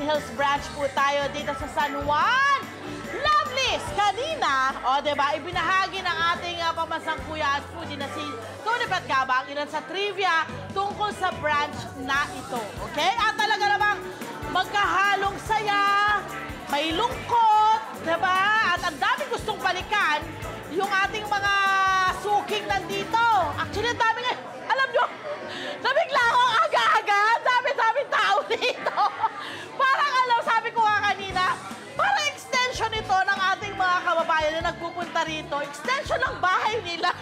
Hills branch po tayo dito sa San Juan. Lovelies! Kanina, diba, ibinahagi ng ating pamansang kuya at foodie na si Tony Patgaba ang ilan sa trivia tungkol sa branch na ito. Okay? At talaga namang magkahalong saya, may lungkot, diba? At ang daming gustong balikan yung ating mga suking nandito. Actually, ang daming, alam nyo, nabigla ako aga-aga. Dami-daming tao dito. Parang alam, sabi ko nga kanina, parang extension ito ng ating mga kababayan na nagpupunta rito. Extension ng bahay nila.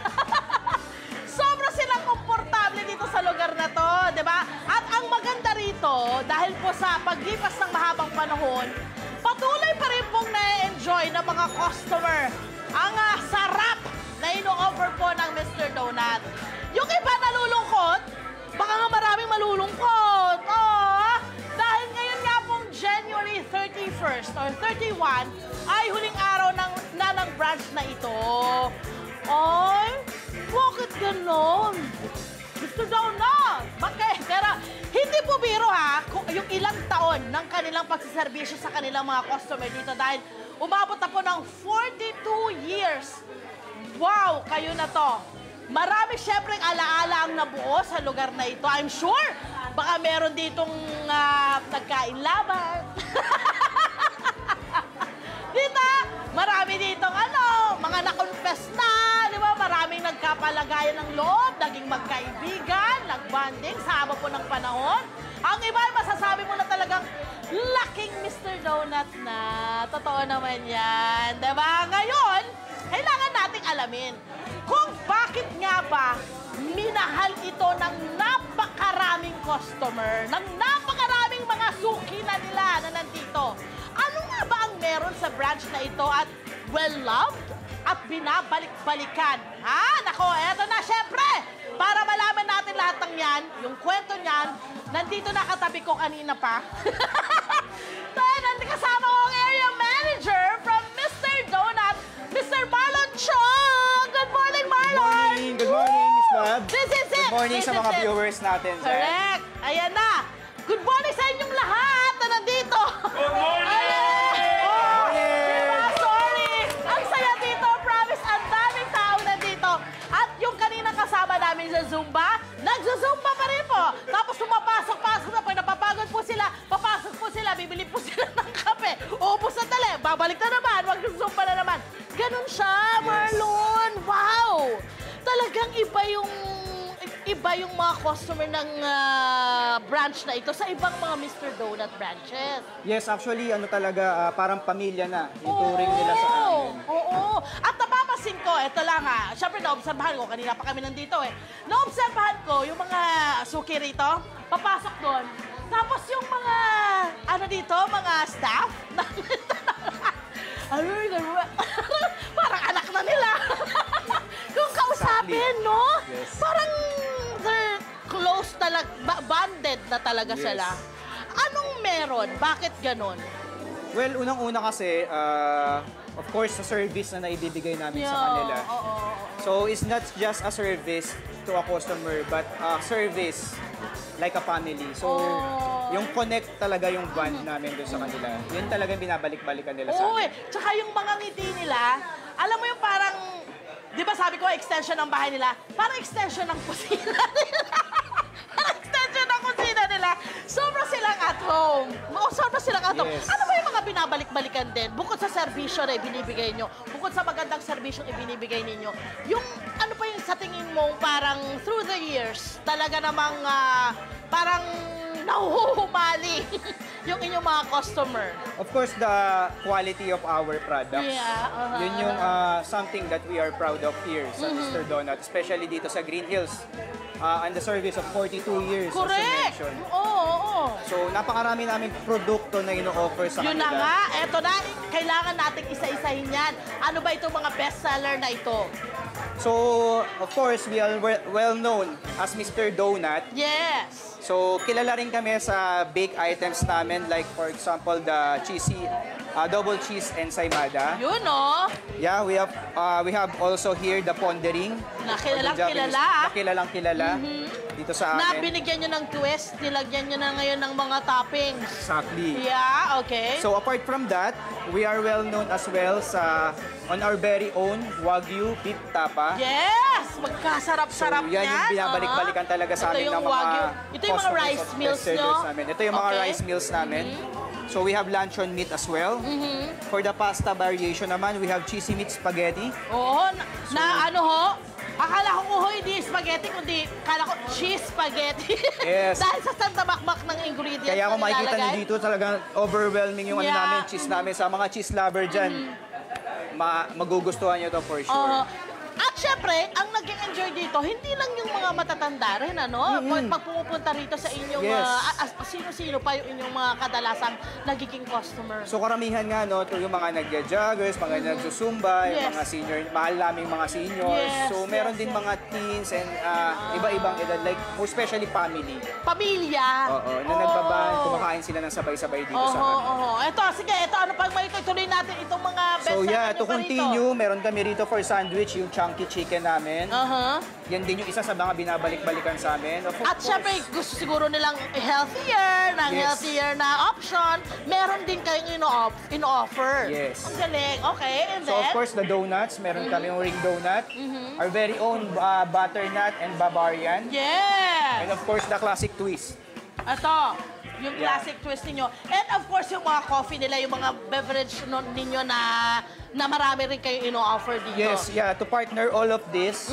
Sobra silang komportable dito sa lugar na to, di ba? At ang maganda rito, dahil po sa paglipas ng mahabang panahon, patuloy pa rin pong na-enjoy ng mga customer ang sarap na ino-offer po ng Mr. Donut. Yung iba nalulungkot, baka nga maraming malulungkot. Oh, dahil ngayon nga pong January 31st or 31 ay huling araw ng branch na ito. Ay, bakit ganon? Mr. Donut, bakit? Pero hindi po biro ha, yung ilang taon ng kanilang pagsiservisyo sa kanilang mga customer dito dahil umabot na po ng 42 years. Wow, kayo na to. Marami syempre alaala ang nabuo sa lugar na ito. I'm sure, baka meron ditong nagkain laban. Dito, marami ditong mga na-confess na, di ba? Maraming nagkapalagayan ng loob, naging magkaibigan, nagbanding sa haba po ng panahon. Ang iba ay masasabi mo na talagang laking Mr. Donut na. Totoo naman yan. Di ba? Ngayon, kailangan nating alamin kung bakit nga ba minahal ito ng napakaraming customer, ng napakaraming mga suki na nila na nandito. Ano nga ba ang meron sa branch na ito at well-loved at binabalik-balikan? Ha? Nako, eto na syempre. Para malaman natin lahat ng yan, yung kwento niyan, nandito nakatabi ko kanina pa. Nandito kasama ko ang area manager from Mr. Donut, Mr. Marlon Chong. Good morning, Marlon! Good morning, Miss Lab. This is it! Good morning sa mga viewers natin. Correct! Ayan na! Good morning sa inyong lahat na nandito! Good morning! Diba? Sorry! Ang saya dito, promise, ang daming tao nandito. At yung kanina kasama namin sa Zumba, nagzo-Zumba pa rin po. Tapos pumapasok-pasok na, pag napapagod po sila, papasok po sila, bibili po sila ng kape. Ubus na dali, babalik na naman, mag-Zumba na naman. Ganon siya, Marlon! Wow! Talagang iba yung mga customer ng branch na ito sa ibang mga Mr. Donut branches. Yes, actually, talaga, parang pamilya na yung touring nila sa amin. Oo. At napapasin ko, ito lang ha, syempre naobserbahan ko, kanina pa kami nandito naobserbahan ko yung mga suki rito, papasok doon. Tapos yung mga, mga staff, parang anak na nila. Kung kausapin, no? Yes. Parang they're close talaga, bonded na talaga sila. Anong meron? Bakit ganon? Well, unang-una kasi, of course, sa service na naibibigay namin sa kanila. So, it's not just a service to a customer, but a service like a family. So, yung connect talaga yung bond namin doon sa kanila. Yun talaga binabalik-balikan nila sa amin. Tsaka yung mga ngiti nila, alam mo yung parang, di ba sabi ko, extension ng bahay nila? Parang extension ng kusina nila. Parang extension ng kusina nila. Sobra silang at home. Sobra silang at home. Yes. Ano ba yung mga binabalik-balikan din? Bukod sa serbisyo na ibinibigay nyo, bukod sa magandang serbisyo ibinibigay ninyo, yung ano pa yung sa tingin mo parang through the years, talaga namang parang nahuhumali yung inyong mga customer? Of course, the quality of our products. Yeah. Yun yung something that we are proud of here sa Mr. Donut, especially dito sa Green Hills. And the service of 42 years, Correct! as you mentioned. Oo. So, napakarami namin produkto na ino-offer sa Yun na kanila. nga. Eto na. Kailangan natin isa-isahin yan. Ano ba itong mga bestseller na ito? So, of course, we are well known as Mr. Donut. Yes. So, kilala rin kami sa bake items namin, like for example, the cheesy double cheese ensaymada. Yun, no? Yeah, we have also here the pondering. Na kilalang Japanese- kilala. Na kilalang kilala dito sa Na amin. binigyan nyo ng twist, nilagyan nyo na ngayon ng mga toppings. Exactly. Yeah, okay. So apart from that, we are well known as well on our very own Wagyu beef tapa. Yes! Magkasarap-sarap So, yan yung binabalik-balikan talaga sa amin ng mga Wagyu. Ito yung mga customers rice at meals bestsellers nyo? namin. Ito yung mga Okay. rice meals namin. So we have luncheon meat as well. For the pasta variation naman, we have cheesy meat spaghetti. Oo, na ano ho? Akala ko hindi spaghetti, kundi akala ko cheese spaghetti. Yes. Dahil sa sandamakmak ng ingredients Kaya kung na makikita nilalagay. niyo dito, talagang overwhelming yung Yeah. namin, cheese namin. Sa mga cheese lover dyan, magugustuhan niyo to for sure. Oo. At syempre, ang nag-enjoy dito, hindi lang yung mga matatanda rin, ano? Pag pumupunta rito sa inyong, Yes. sino-sino pa yung inyong mga kadalasang nagiging customer. So karamihan nga, no, to yung mga nagja-joggers, mga nagsusumba, yung Yes. mga senior, mahal naming mga seniors. Yes, So meron yes, din yes. mga teens and iba-ibang edad, like most especially family. Pamilya. Oo, na nagbaban, kumakain sila ng sabay-sabay dito sa amin. Oo. Ito, sige, ito, ano pang may tuloy natin itong mga best So seller yeah, nyo to pa rito? continue, meron kami rito for sandwich, yung chunky chicken namin. Yan din yung isa sa mga binabalik-balikan sa amin. Of At course, syempre, gusto siguro nilang healthier, ng Yes. healthier na option. Meron din kayong in-offer. Yes. Ang galing. Okay, and So then? of course, the donuts, meron kami yung ring donut, our very own butternut and Bavarian. Yes! And of course, the classic twist. Ito, yung Yeah. classic twist ninyo. And of course, yung mga coffee nila, yung mga beverage ninyo na marami rin kayo ino-offer dito. Yes, yeah, to partner all of this,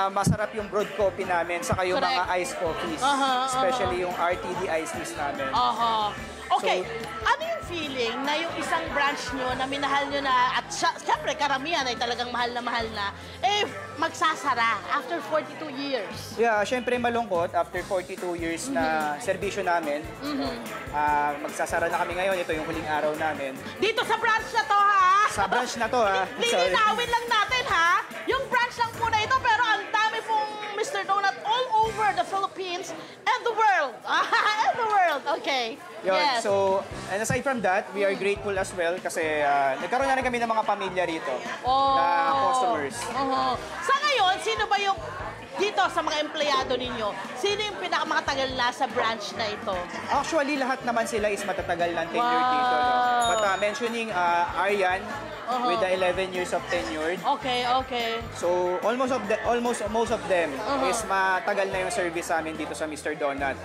masarap yung brewed coffee namin, saka yung Correct. mga iced coffees, Aha, especially yung RTD iced teas namin. Aha. Okay, So- ano yung feeling na yung isang branch nyo na minahal nyo na, at syempre karamihan ay talagang mahal na, eh magsasara after 42 years? Yeah, syempre malungkot, after 42 years na serbisyo namin, magsasara na kami ngayon, ito yung huling araw namin. Dito sa branch na to, ha? Sa branch na to, ha? Sorry. Lilinawin lang natin, ha? Yung branch lang po na ito, pero ang dami pong Mr. Donut all over the Philippines and the world. And the world, okay. Yun, Yes. so, and aside from that, we are grateful as well kasi nagkaroon na rin kami ng mga pamilya rito na customers. Oo. Sa ngayon, sino ba yung dito sa mga empleyado ninyo? Sino yung pinakamatagal na sa branch na ito? Actually, lahat naman sila is matatagal ng tenure dito. No? Wow. But mentioning Aryan, with the 11 years of tenured, Okay, okay. so almost most of them is matagal na yung service sa amin dito sa Mr. Donut.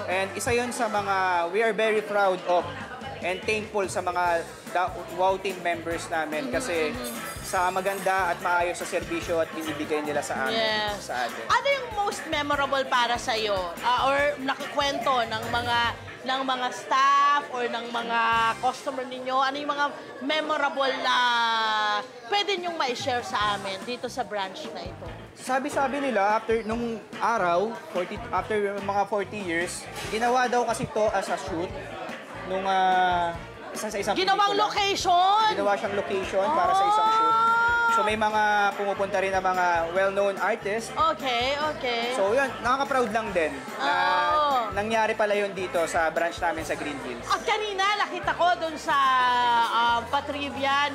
And isa yun sa mga we are very proud of and thankful sa mga WOW team members namin kasi sa maganda at maayos sa serbisyo at binibigay nila sa amin, Yes. sa atin. Ano yung most memorable para sa iyo? Or nakikwento ng mga staff or ng mga customer ninyo? Ano yung mga memorable na pwede niyong ma-share sa amin dito sa branch na ito? Sabi-sabi nila, after nung araw, after mga 40 years, ginawa daw kasi to as a shoot nung sa isang Ginawang pelikula. location! Ginawa siyang location para sa isang shoot. So may mga pumupunta rin na mga well-known artists. Okay, okay. So yun, nakaka-proud lang din na Oh. nangyari pala yun dito sa branch namin sa Green Hills. At kanina, nakita ko dun sa patrivia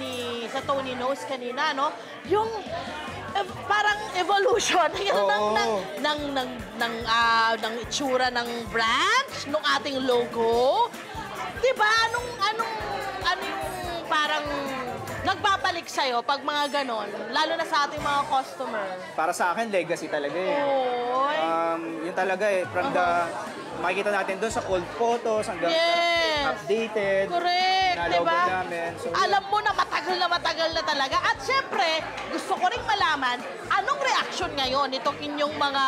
sa Tony Knows kanina, no? Yung parang evolution Oo. ng itsura ng branch, ng ating logo. Diba? Ano yung parang nagbabalik sa'yo pag mga ganon, lalo na sa ating mga customer. Para sa akin, legacy talaga eh. Oy. Yun talaga eh, from the makikita natin doon sa old photos hanggang Yes. updated. Correct, na di logo ba? namin. So, Alam mo na matagal na talaga. At syempre, gusto ko ring malaman, anong reaction ngayon itong inyong mga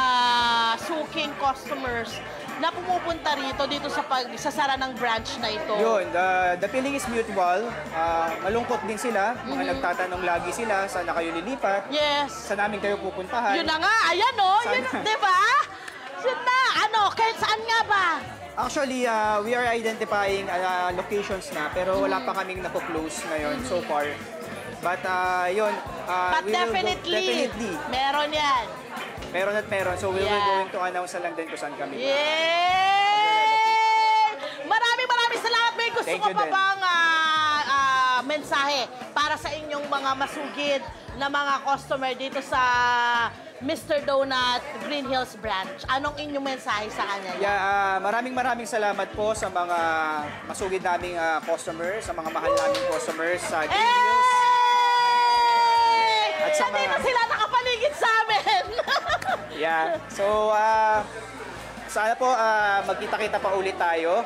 suking customers na pumupunta dito sa pagsasara ng branch na ito? yun, the feeling is mutual. Malungkot din sila. Mga nagtatanong lagi sila, saan na kayo lilipat? Yes. Saan namin kayo pupuntahan? Yun na nga, ayan o. Yun, Sana. di ba? Yun na. Saan nga ba? Actually, we are identifying locations na, pero wala pa kaming napo-close ngayon so far. But yun, But we will definitely, definitely, meron yan. meron at meron. So we will Yeah. going to announce na lang din kung saan kami. Yay! Maraming salamat. May gusto Thank ko you pa din. bang mensahe para sa inyong mga masugid na mga customer dito sa Mr. Donut Green Hills Branch? Anong inyong mensahe sa kanya? Yeah, maraming salamat po sa mga masugid naming customers, sa mga mahal naming customers sa Green Hills. At sa dito sila nakapaligid sa amin. Yeah. So, sana po magkita-kita pa ulit tayo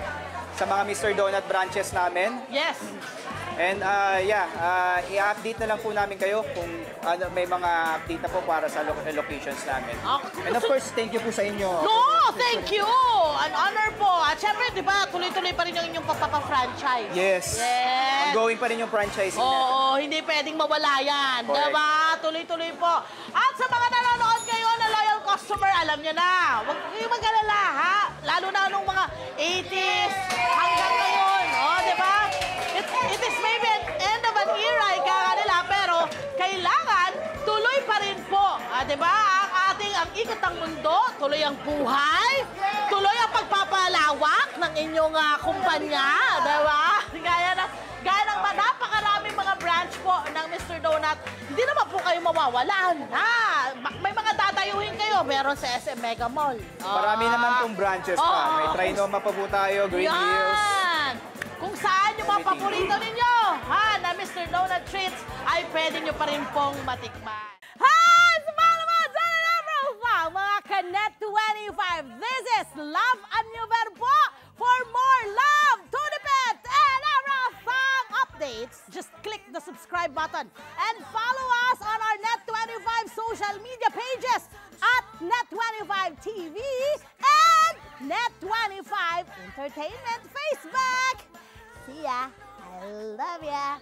sa mga Mr. Donut branches namin. Yes. And i-update na lang po namin kayo kung may mga update na po para sa locations namin. And of course, thank you po sa inyo. No, thank you! An honor po. At syempre, di ba, tuloy-tuloy pa rin yung inyong pagpapa-franchise. Yes. Yes. Ongoing pa rin yung franchising natin. Oo, hindi pwedeng mawala yan. Correct. Diba? Tuloy-tuloy po. At sa mga nanonood ngayon na loyal customer, alam nyo na, huwag kayong mag-alala, ha? Lalo na nung mga 80s hanggang ngayon. Oh, diba? It is maybe an end of an era, ika nga nila, pero kailangan tuloy pa rin po. Diba? Ang ikot ng mundo, tuloy ang buhay, tuloy ang pagpapalawak ng inyong kumpanya. Diba? Gaya ng napakaraming mga branch po ng Mr. Donut, hindi naman po kayo mawawalan. May mga tatayuhin kayo, meron sa SM Mega Mall. Marami naman pong branches pa. May Trinoma pa po tayo, Green Hills. Kung saan yung mga paborito ninyo, na Mr. Donut Treats, ay pwede nyo pa rin pong matikman. Hi! Sumala mo! Mga Kanet 25, this is Love and New Verbo. For more love, Tunipet, and Arafang updates, just click the subscribe button and follow us on our Net25 social media pages at Net25 TV and Net25 Entertainment Facebook. See ya. I love ya.